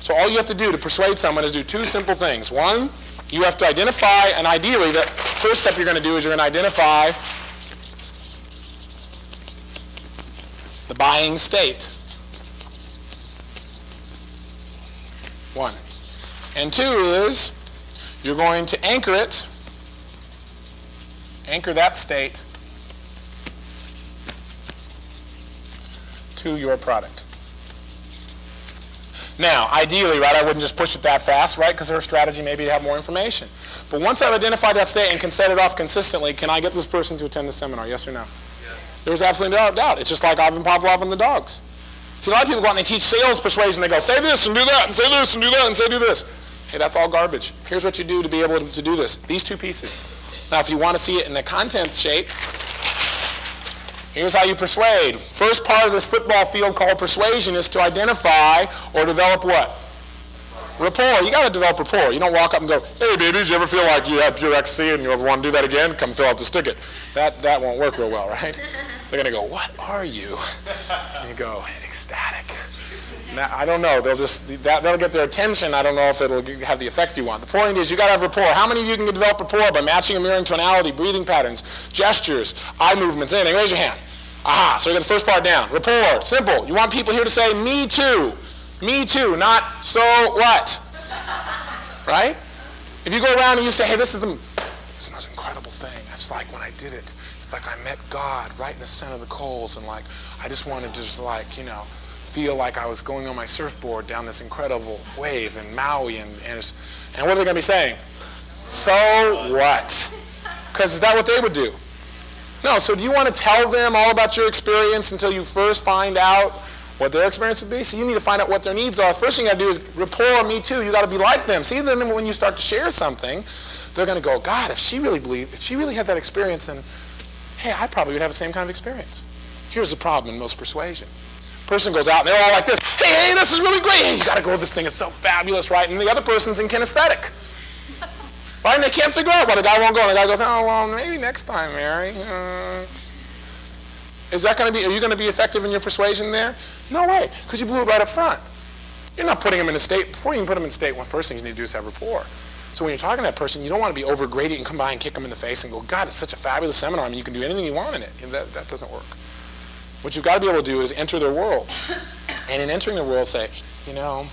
So all you have to do to persuade someone is do two simple things. One, you have to identify, and ideally the first step you're going to do is you're going to identify the buying state. One. And two is you're going to anchor it, anchor that state to your product. Now, ideally, right, I wouldn't just push it that fast, right, because their strategy may be to have more information. But once I've identified that state and can set it off consistently, can I get this person to attend the seminar, yes or no? Yes. There's absolutely no doubt. It's just like Ivan Pavlov and the dogs. See, a lot of people go out and they teach sales persuasion. They go, say this and do that, and say this and do that, and say do this. Hey, that's all garbage. Here's what you do to be able to do this. These two pieces. Now, if you want to see it in the content shape, here's how you persuade. First part of this football field called persuasion is to identify or develop what? Rapport. You got to develop rapport. You don't walk up and go, hey, baby, did you ever feel like you had pure ecstasy and you ever want to do that again? Come fill out this ticket. That won't work real well, right? They're going to go, what are you? And you go, ecstatic. Now, I don't know. That'll get their attention. I don't know if it'll have the effect you want. The point is you got to have rapport. How many of you can develop rapport by matching and mirroring tonality, breathing patterns, gestures, eye movements, anything? Raise your hand. Aha, so we got the first part down. Rapport, simple. You want people here to say, me too. Me too, not so what? Right? If you go around and you say, hey, this is the most incredible thing. It's like when I did it. It's like I met God right in the center of the coals, and like I just wanted to just like, you know, feel like I was going on my surfboard down this incredible wave in Maui, and what are they going to be saying? So what? Because is that what they would do? No, so do you want to tell them all about your experience until you first find out what their experience would be? So you need to find out what their needs are. First thing you got to do is rapport, me too. You got to be like them. See, then when you start to share something, they're going to go, God, if she really had that experience, then, hey, I probably would have the same kind of experience. Here's the problem in most persuasion. Person goes out and they're all like this. Hey, this is really great. Hey, you got to go with this thing. It's so fabulous, right? And the other person's in kinesthetic. Right? And they can't figure out why the guy won't go. And the guy goes, oh, well, maybe next time, Mary. Is that going to be, are you going to be effective in your persuasion there? No way, because you blew it right up front. You're not putting them in a state. Before you can put them in a state, one first thing you need to do is have rapport. So when you're talking to that person, you don't want to be over-grading and come by and kick them in the face and go, God, it's such a fabulous seminar. I mean, you can do anything you want in it. That doesn't work. What you've got to be able to do is enter their world. And in entering their world, say, you know,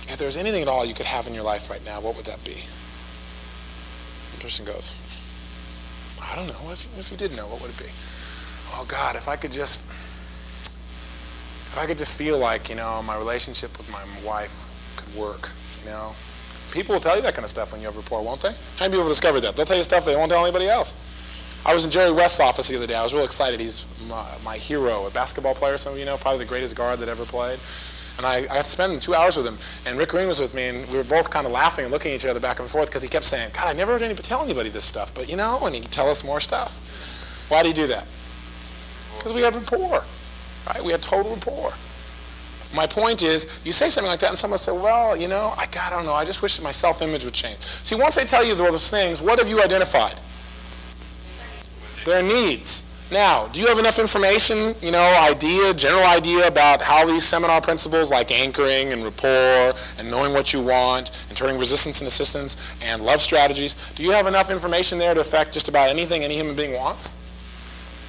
if there's anything at all you could have in your life right now, what would that be? The person goes, I don't know. If you did know, what would it be? Oh, God, if I could just feel like, you know, my relationship with my wife could work, you know. People will tell you that kind of stuff when you have rapport, won't they? How many people have discovered that? They'll tell you stuff they won't tell anybody else. I was in Jerry West's office the other day. I was real excited. He's my hero, a basketball player, some of you know, probably the greatest guard that ever played. And I got to spend 2 hours with him. And Rick Green was with me, and we were both kind of laughing and looking at each other back and forth because he kept saying, God, I never heard anybody tell anybody this stuff. But, you know, and he'd tell us more stuff. Why did he do that? Because we had rapport, right? We had total rapport. My point is, you say something like that, and someone say, well, you know, I don't know. I just wish that my self-image would change. See, once they tell you those things, what have you identified? Their needs. Now, do you have enough information, you know, general idea about how these seminar principles like anchoring and rapport and knowing what you want and turning resistance into assistance and love strategies, do you have enough information there to affect just about anything any human being wants?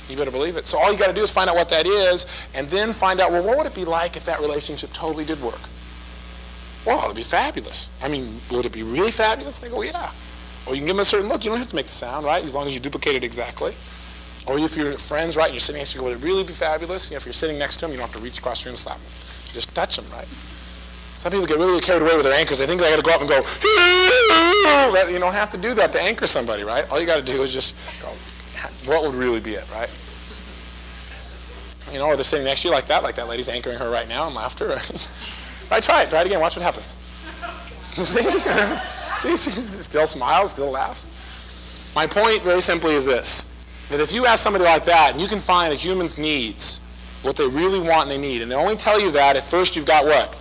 You better believe it. So all you got to do is find out what that is and then find out, well, what would it be like if that relationship totally did work? Well, it'd be fabulous. I mean, would it be really fabulous? They go, yeah. Or you can give them a certain look. You don't have to make the sound, right? As long as you duplicate it exactly. Or if you're friends, right, and you're sitting next to you, would it really be fabulous? You know, if you're sitting next to them, you don't have to reach across the room and slap them. You just touch them, right? Some people get really carried away with their anchors. They think they got to go up and go, you don't have to do that to anchor somebody, right? All you got to do is just go, what would really be it, right? You know, or they're sitting next to you like that lady's anchoring her right now in laughter. Right, try it again, watch what happens. See, she still smiles, still laughs. My point very simply is this, that if you ask somebody like that, and you can find a human's needs, what they really want and they need, and they only tell you that at first you've got what?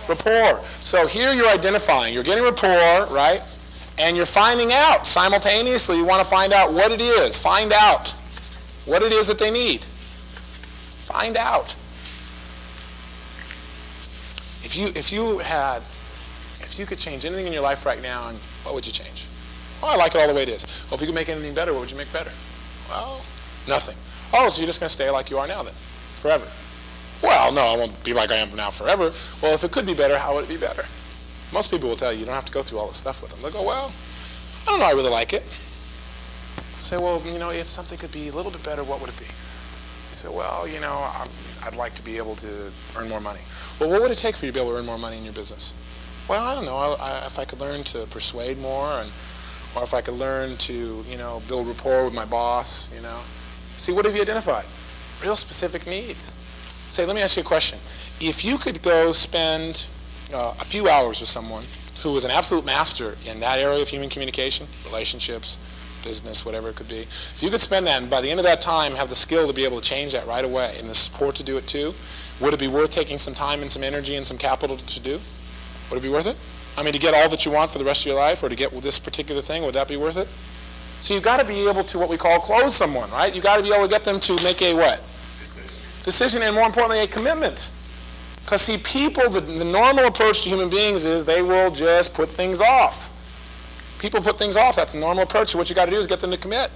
Rapport. So here you're identifying, you're getting rapport, right? And you're finding out simultaneously, you want to find out what it is. Find out what it is that they need. Find out. If you could change anything in your life right now, what would you change? Oh, I like it all the way it is. Well, if you could make anything better, what would you make better? Well, nothing. Oh, so you're just going to stay like you are now then, forever? Well, no, I won't be like I am now forever. Well, if it could be better, how would it be better? Most people will tell you don't have to go through all this stuff with them. They'll go, well, I don't know, I really like it. Say, well, if something could be a little bit better, what would it be? You say, well, I'd like to be able to earn more money. Well, what would it take for you to be able to earn more money in your business? Well, I don't know. If I could learn to persuade more, or if I could learn to, build rapport with my boss, See, what have you identified? Real specific needs. Say, let me ask you a question. If you could go spend a few hours with someone who was an absolute master in that area of human communication, relationships, business, whatever it could be, if you could spend that and by the end of that time have the skill to be able to change that right away and the support to do it too, would it be worth taking some time and some energy and some capital to do? Would it be worth it? I mean, to get all that you want for the rest of your life or to get this particular thing, would that be worth it? So you've got to be able to, what we call, close someone, right? You've got to be able to get them to make a what? Decision, and more importantly, a commitment. Because see, people, the normal approach to human beings is they will just put things off. People put things off. That's the normal approach. So what you got to do is get them to commit.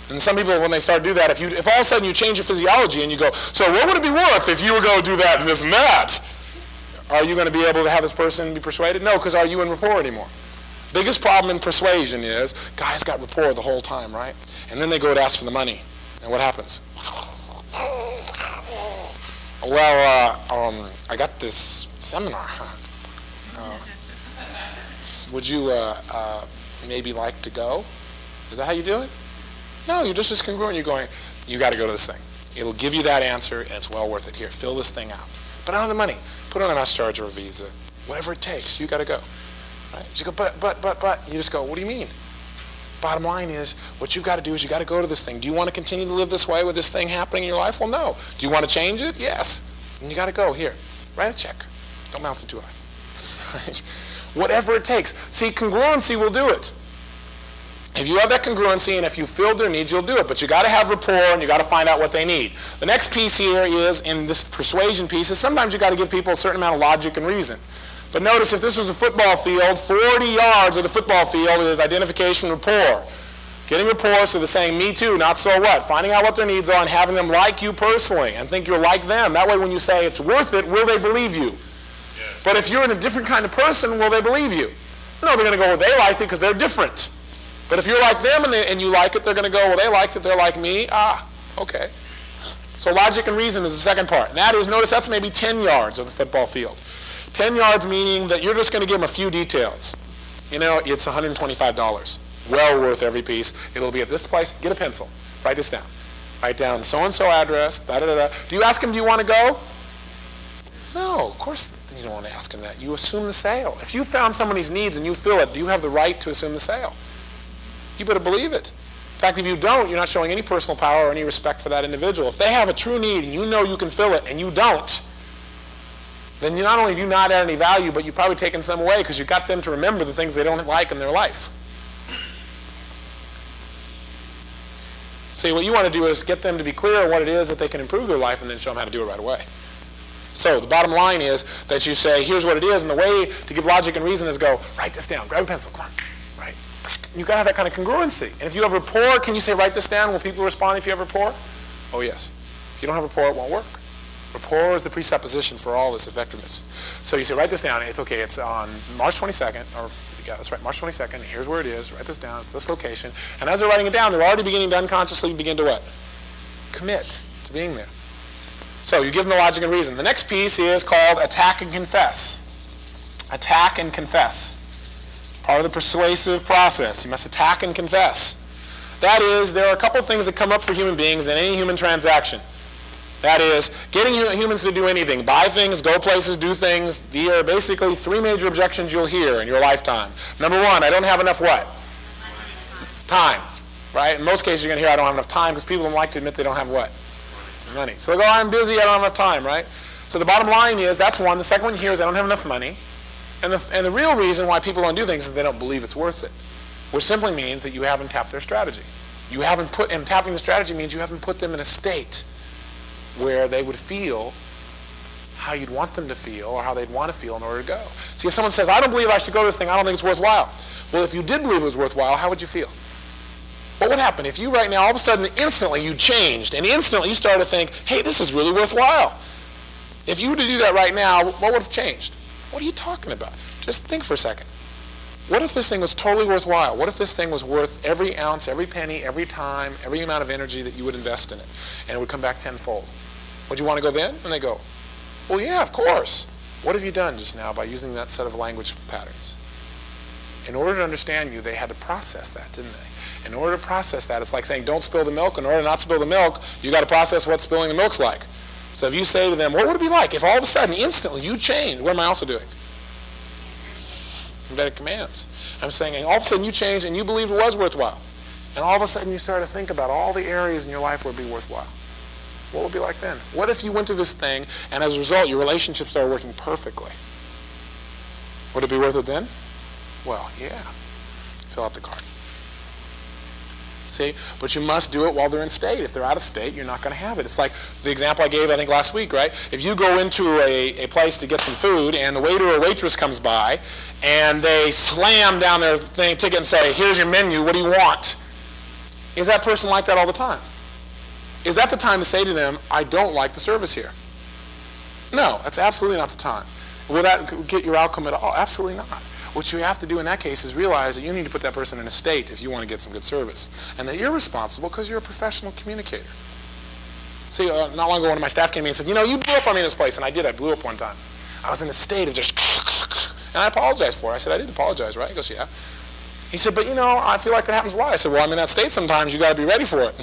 And some people, when they start to do that, if all of a sudden you change your physiology and you go, so what would it be worth if you were going to do that and this and that? Are you going to be able to have this person be persuaded? No, because are you in rapport anymore? Biggest problem in persuasion is guys got rapport the whole time, right? And then they go to ask for the money. And what happens? Well, I got this seminar. Would you maybe like to go? Is that how you do it? No, you're just as congruent. You're going, you got to go to this thing. It'll give you that answer, and it's well worth it. Here, fill this thing out. But I don't have the money. Put on a mass charge or a Visa. Whatever it takes, you got to go. Right? You go, but. You just go, what do you mean? Bottom line is, what you've got to do is you got to go to this thing. Do you want to continue to live this way with this thing happening in your life? Well, no. Do you want to change it? Yes. And you got to go. Here, write a check. Don't mouth it too high. Whatever it takes. See, congruency will do it. If you have that congruency and if you filled their needs, you'll do it. But you got to have rapport and you got to find out what they need. The next piece here is, in this persuasion piece, is sometimes you got to give people a certain amount of logic and reason. But notice if this was a football field, 40 yards of the football field is identification rapport. Getting rapport, so they're saying, me too, not so what. Finding out what their needs are and having them like you personally and think you're like them. That way when you say it's worth it, will they believe you? Yes. But if you're in a different kind of person, will they believe you? No, they're going to go, well, they liked it because they're different. But if you're like them and you like it, they're going to go, well, they liked it, they're like me. Ah, okay. So logic and reason is the second part. And that is, notice that's maybe 10 yards of the football field. 10 yards meaning that you're just going to give them a few details. It's $125. Well worth every piece. It'll be at this place. Get a pencil. Write this down. Write down so-and-so address, da-da-da-da. Do you ask him, do you want to go? No, of course you don't want to ask him that. You assume the sale. If you found somebody's needs and you fill it, do you have the right to assume the sale? You better believe it. In fact, if you don't, you're not showing any personal power or any respect for that individual. If they have a true need and you know you can fill it and you don't, then not only have you not added any value, but you've probably taken some away because you got them to remember the things they don't like in their life. See, what you want to do is get them to be clear on what it is that they can improve their life and then show them how to do it right away. So the bottom line is that you say, here's what it is, and the way to give logic and reason is go, write this down, grab a pencil, come on, right? You've got to have that kind of congruency. And if you have rapport, can you say, write this down? Will people respond if you have rapport? Oh, yes. If you don't have rapport, it won't work. Rapport is the presupposition for all this effectiveness. So you say, write this down. It's okay. It's on March 22nd, or yeah, that's right, March 22nd. Here's where it is. Write this down. It's this location. And as they're writing it down, they're already beginning to unconsciously begin to what? Commit to being there. So you give them the logic and reason. The next piece is called attack and confess. Attack and confess. Part of the persuasive process. You must attack and confess. That is, there are a couple things that come up for human beings in any human transaction. That is, getting humans to do anything, buy things, go places, do things. There are basically three major objections you'll hear in your lifetime. Number one, I don't have enough what? Time. Right? In most cases you're going to hear I don't have enough time because people don't like to admit they don't have what? Money. So they go, I'm busy, I don't have enough time, right? So the bottom line is, that's one. The second one here is I don't have enough money. And the real reason why people don't do things is they don't believe it's worth it. Which simply means that you haven't tapped their strategy. And tapping the strategy means you haven't put them in a state where they would feel how you'd want them to feel or how they'd want to feel in order to go. See, if someone says, I don't believe I should go to this thing, I don't think it's worthwhile. Well, if you did believe it was worthwhile, how would you feel? What would happen if you right now, all of a sudden, instantly you changed, and instantly you started to think, hey, this is really worthwhile. If you were to do that right now, what would have changed? What are you talking about? Just think for a second. What if this thing was totally worthwhile? What if this thing was worth every ounce, every penny, every time, every amount of energy that you would invest in it, and it would come back tenfold? Would you want to go then? And they go, well, yeah, of course. What have you done just now by using that set of language patterns? In order to understand you, they had to process that, didn't they? In order to process that, it's like saying don't spill the milk. In order not to spill the milk, you got to process what spilling the milk's like. So if you say to them, what would it be like if all of a sudden, instantly, you change? What am I also doing? Embedded commands. I'm saying all of a sudden you changed and you believed it was worthwhile. And all of a sudden you start to think about all the areas in your life where it would be worthwhile. What would it be like then? What if you went to this thing and as a result your relationship started working perfectly? Would it be worth it then? Well, yeah. Fill out the card. See? But you must do it while they're in state. If they're out of state, you're not going to have it. It's like the example I gave, I think, last week, right? If you go into a place to get some food and the waiter or waitress comes by and they slam down their ticket and say, here's your menu, what do you want? Is that person like that all the time? Is that the time to say to them, I don't like the service here? No, that's absolutely not the time. Will that get your outcome at all? Absolutely not. What you have to do in that case is realize that you need to put that person in a state if you want to get some good service. And that you're responsible because you're a professional communicator. See, not long ago one of my staff came to me and said, you know, you blew up on me in this place. And I did. I blew up one time. I was in a state of just, and I apologized for it. I said, I did apologize, right? He goes, yeah. He said, but you know, I feel like that happens a lot. I said, well, I'm in that state sometimes. You got to be ready for it.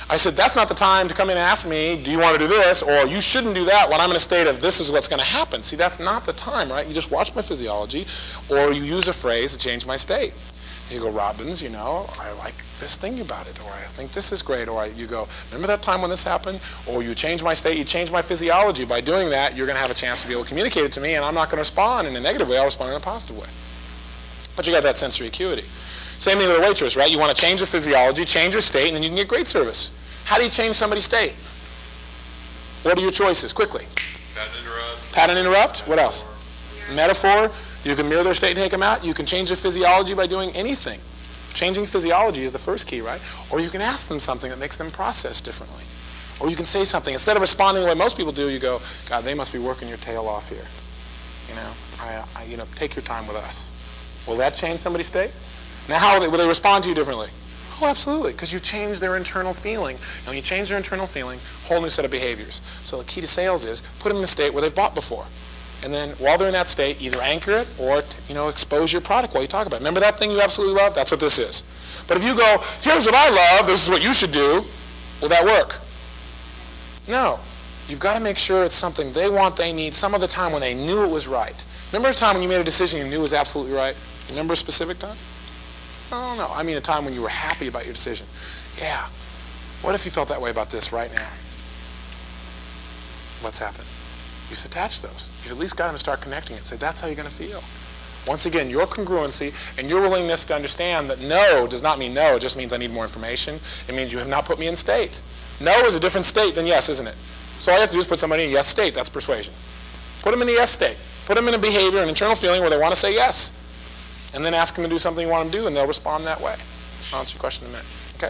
I said, that's not the time to come in and ask me, do you want to do this? Or you shouldn't do that when I'm in a state of this is what's going to happen. See, that's not the time, right? You just watch my physiology, or you use a phrase to change my state. You go, Robbins, you know, I like this thing about it, or I think this is great, or you go, remember that time when this happened? Or you change my state, you change my physiology. By doing that, you're going to have a chance to be able to communicate it to me, and I'm not going to respond in a negative way, I'll respond in a positive way. But you got that sensory acuity. Same thing with a waitress, right? You want to change the physiology, change your state, and then you can get great service. How do you change somebody's state? What are your choices? Quickly. Pattern interrupt. Pattern interrupt. What else? Metaphor. You can mirror their state and take them out. You can change their physiology by doing anything. Changing physiology is the first key, right? Or you can ask them something that makes them process differently. Or you can say something. Instead of responding the way most people do, you go, God, they must be working your tail off here. You know, take your time with us. Will that change somebody's state? Now, how will they respond to you differently? Oh, absolutely, because you change their internal feeling. And when you change their internal feeling, whole new set of behaviors. So the key to sales is put them in a state where they've bought before. And then while they're in that state, either anchor it or, expose your product while you talk about it. Remember that thing you absolutely love? That's what this is. But if you go, here's what I love, this is what you should do, will that work? No. You've got to make sure it's something they want, they need, some other time when they knew it was right. Remember a time when you made a decision you knew was absolutely right? Remember a specific time? Oh, no. I mean a time when you were happy about your decision. Yeah. What if you felt that way about this right now? What's happened? You've attached those. You've at least got them to start connecting it. Say, that's how you're going to feel. Once again, your congruency and your willingness to understand that no does not mean no. It just means I need more information. It means you have not put me in state. No is a different state than yes, isn't it? So all you have to do is put somebody in a yes state. That's persuasion. Put them in a yes state. Put them in a behavior, an internal feeling where they want to say yes. And then ask them to do something you want them to do, and they'll respond that way. I'll answer your question in a minute. Okay?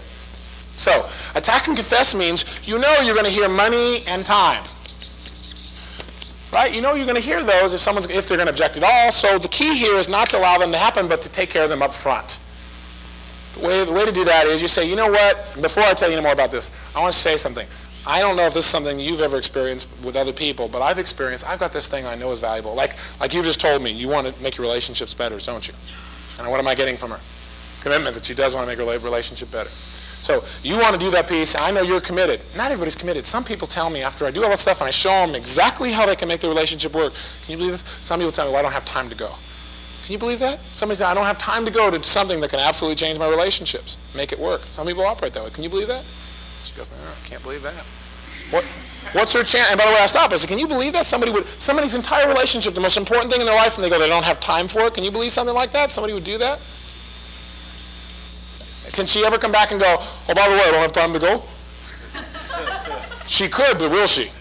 So, attack and confess means you know you're going to hear money and time. Right? You know you're going to hear those if they're going to object at all. So the key here is not to allow them to happen, but to take care of them up front. The way to do that is you say, you know what? Before I tell you any more about this, I want to say something. I don't know if this is something you've ever experienced with other people, but I've got this thing I know is valuable. Like you just told me, you want to make your relationships better, don't you? And what am I getting from her? Commitment that she does want to make her relationship better. So you want to do that piece, and I know you're committed. Not everybody's committed. Some people tell me after I do all that stuff and I show them exactly how they can make their relationship work. Can you believe this? Some people tell me, well, I don't have time to go. Can you believe that? Somebody said, I don't have time to go to something that can absolutely change my relationships, make it work. Some people operate that way. Can you believe that? She goes, no, I can't believe that. What's her chance? And by the way, I stopped. I said, can you believe that? Somebody's entire relationship, the most important thing in their life, and they go, they don't have time for it. Can you believe something like that? Somebody would do that? Can she ever come back and go, oh, by the way, I don't have time to go? She could, but will she?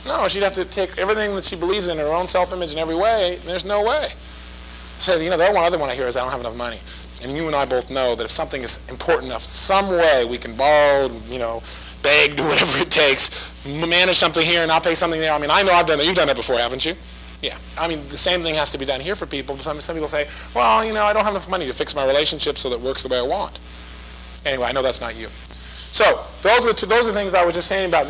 No, she'd have to take everything that she believes in, her own self-image in every way, and there's no way. So, the one other one I hear is, I don't have enough money. And you and I both know that if something is important enough, some way we can borrow, beg, do whatever it takes, manage something here and not pay something there. I know I've done that. You've done that before, haven't you? Yeah. The same thing has to be done here for people. Some people say, well, I don't have enough money to fix my relationship so that it works the way I want. Anyway, I know that's not you. So those are things I was just saying about,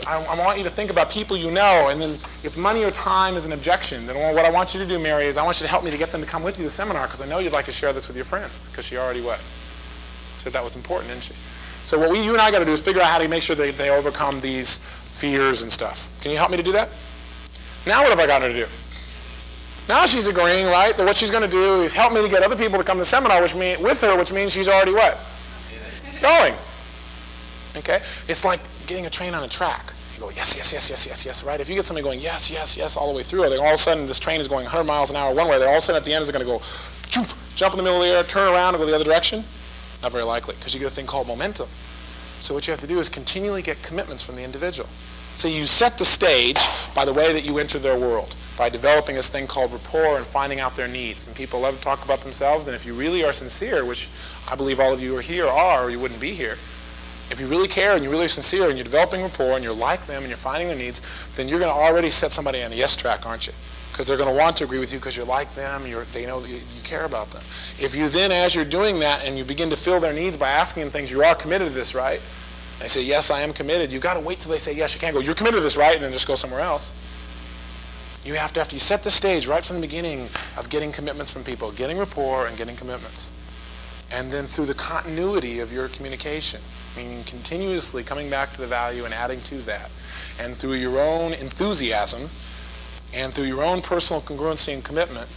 I want you to think about people you know, and then if money or time is an objection, then what I want you to do, Mary, is I want you to help me to get them to come with you to the seminar, because I know you'd like to share this with your friends, because she already said that was important, didn't she? So what you and I got to do is figure out how to make sure they overcome these fears and stuff. Can you help me to do that? Now what have I got her to do? Now she's agreeing, right, that what she's going to do is help me to get other people to come to the seminar with her, which means she's already what? Going. Okay? It's like getting a train on a track. You go, yes, yes, yes, yes, yes, yes, right? If you get somebody going, yes, yes, yes, all the way through, then all of a sudden this train is going 100 miles an hour one way, then all of a sudden at the end it's going to go, jump in the middle of the air, turn around and go the other direction? Not very likely, because you get a thing called momentum. So what you have to do is continually get commitments from the individual. So you set the stage by the way that you enter their world, by developing this thing called rapport and finding out their needs. And people love to talk about themselves, and if you really are sincere, which I believe all of you are here are, or you wouldn't be here, if you really care and you're really sincere and you're developing rapport and you're like them and you're finding their needs, then you're going to already set somebody on a yes track, aren't you? Because they're going to want to agree with you because you're like them, they know that you care about them. If you then, as you're doing that, and you begin to fill their needs by asking them things, you are committed to this, right? They say, yes, I am committed. You've got to wait till they say yes. You can't go, you're committed to this, right? And then just go somewhere else. You have to, after you set the stage right from the beginning of getting commitments from people, getting rapport and getting commitments. And then through the continuity of your communication, meaning continuously coming back to the value and adding to that. And through your own enthusiasm and through your own personal congruency and commitment,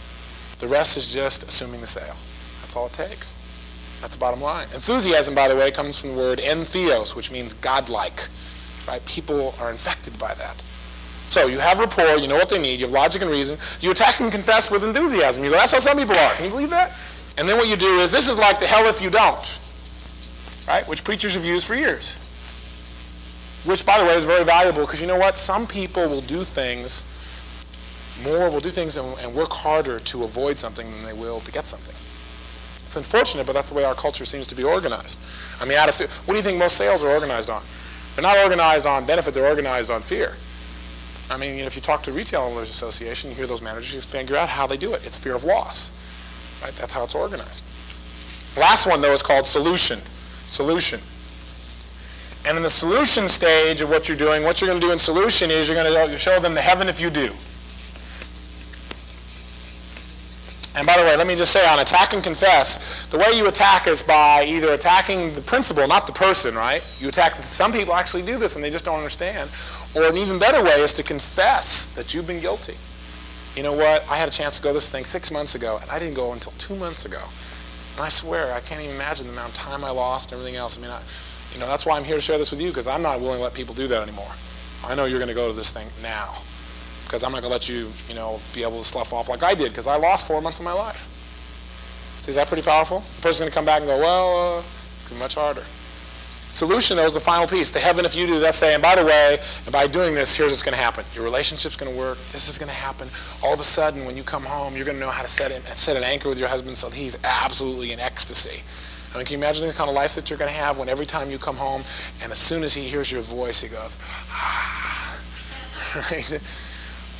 the rest is just assuming the sale. That's all it takes. That's the bottom line. Enthusiasm, by the way, comes from the word entheos, which means godlike. Right? People are infected by that. So you have rapport, you know what they need, you have logic and reason. You attack and confess with enthusiasm. You go, that's how some people are. Can you believe that? And then what you do is, this is like the hell if you don't. Right? Which preachers have used for years. Which, by the way, is very valuable, because you know what? Some people will do things and work harder to avoid something than they will to get something. It's unfortunate, but that's the way our culture seems to be organized. What do you think most sales are organized on? They're not organized on benefit, they're organized on fear. If you talk to Retail Owners Association, you hear those managers, you figure out how they do it. It's fear of loss. Right? That's how it's organized. The last one, though, is called solution. Solution. And in the solution stage of what you're doing, what you're going to do in solution is you're going to show them the heaven if you do. And by the way, let me just say, on attack and confess, the way you attack is by either attacking the principle, not the person, right? You attack, some people actually do this and they just don't understand. Or an even better way is to confess that you've been guilty. You know what? I had a chance to go to this thing 6 months ago, and I didn't go until 2 months ago. And I swear, I can't even imagine the amount of time I lost and everything else. That's why I'm here to share this with you, because I'm not willing to let people do that anymore. I know you're going to go to this thing now, because I'm not going to let you, be able to slough off like I did, because I lost 4 months of my life. See, is that pretty powerful? The person's going to come back and go, well, it's much harder. Solution, though, is the final piece. The heaven if you do, that's saying, by the way, and by doing this, here's what's going to happen. Your relationship's going to work. This is going to happen. All of a sudden, when you come home, you're going to know how to set an anchor with your husband so that he's absolutely in ecstasy. Can you imagine the kind of life that you're going to have when every time you come home, and as soon as he hears your voice, he goes, ah. Right?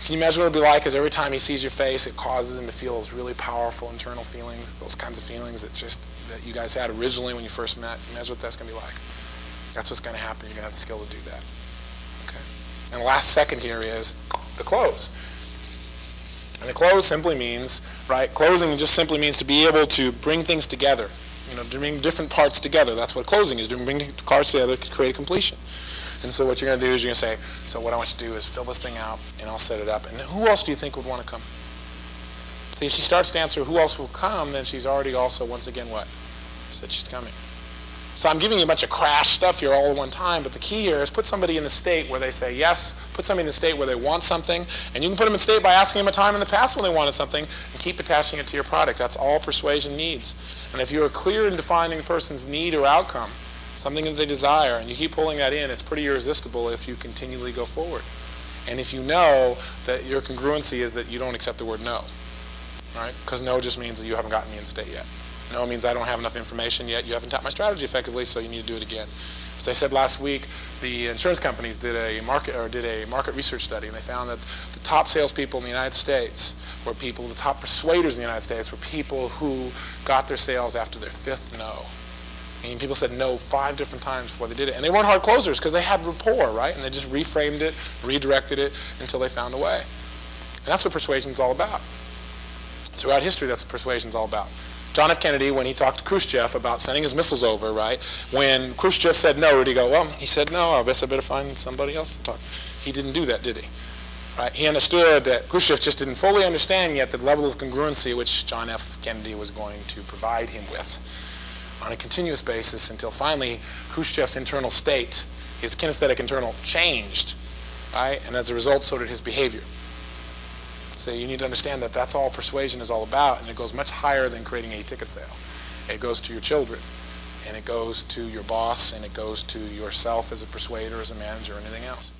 Can you imagine what it'll be like? Because every time he sees your face, it causes him to feel those really powerful internal feelings, those kinds of feelings that you guys had originally when you first met. Imagine what that's going to be like. That's what's going to happen. You're going to have the skill to do that. Okay. And the last second here is the close. And the close simply means, right? Closing just simply means to be able to bring things together. To bring different parts together. That's what closing is. To bring cards together to create a completion. And so what you're going to do is you're going to say, so what I want you to do is fill this thing out, and I'll set it up. And who else do you think would want to come? See, if she starts to answer who else will come, then she's already also, once again, what? Said she's coming. So I'm giving you a bunch of crash stuff here all at one time, but the key here is put somebody in the state where they say yes, put somebody in the state where they want something, and you can put them in state by asking them a time in the past when they wanted something, and keep attaching it to your product. That's all persuasion needs. And if you're clear in defining the person's need or outcome, something that they desire, and you keep pulling that in, it's pretty irresistible if you continually go forward. And if you know that your congruency is that you don't accept the word no, right? Because no just means that you haven't gotten me in state yet. No means I don't have enough information yet. You haven't tapped my strategy effectively, so you need to do it again. As I said last week, the insurance companies did a market research study, and they found that the top salespeople in the United States were people, the top persuaders in the United States were people who got their sales after their 5th no. Meaning people said no 5 different times before they did it. And they weren't hard closers because they had rapport, right? And they just reframed it, redirected it until they found a way. And that's what persuasion is all about. Throughout history, that's what persuasion is all about. John F. Kennedy, when he talked to Khrushchev about sending his missiles over, right? When Khrushchev said no, did he go, well, he said no, I guess I better find somebody else to talk to. He didn't do that, did he? Right? He understood that Khrushchev just didn't fully understand yet the level of congruency which John F. Kennedy was going to provide him with on a continuous basis until finally Khrushchev's internal state, his kinesthetic internal, changed, right? And as a result, so did his behavior. So you need to understand that that's all persuasion is all about, and it goes much higher than creating a ticket sale. It goes to your children, and it goes to your boss, and it goes to yourself as a persuader, as a manager, and anything else.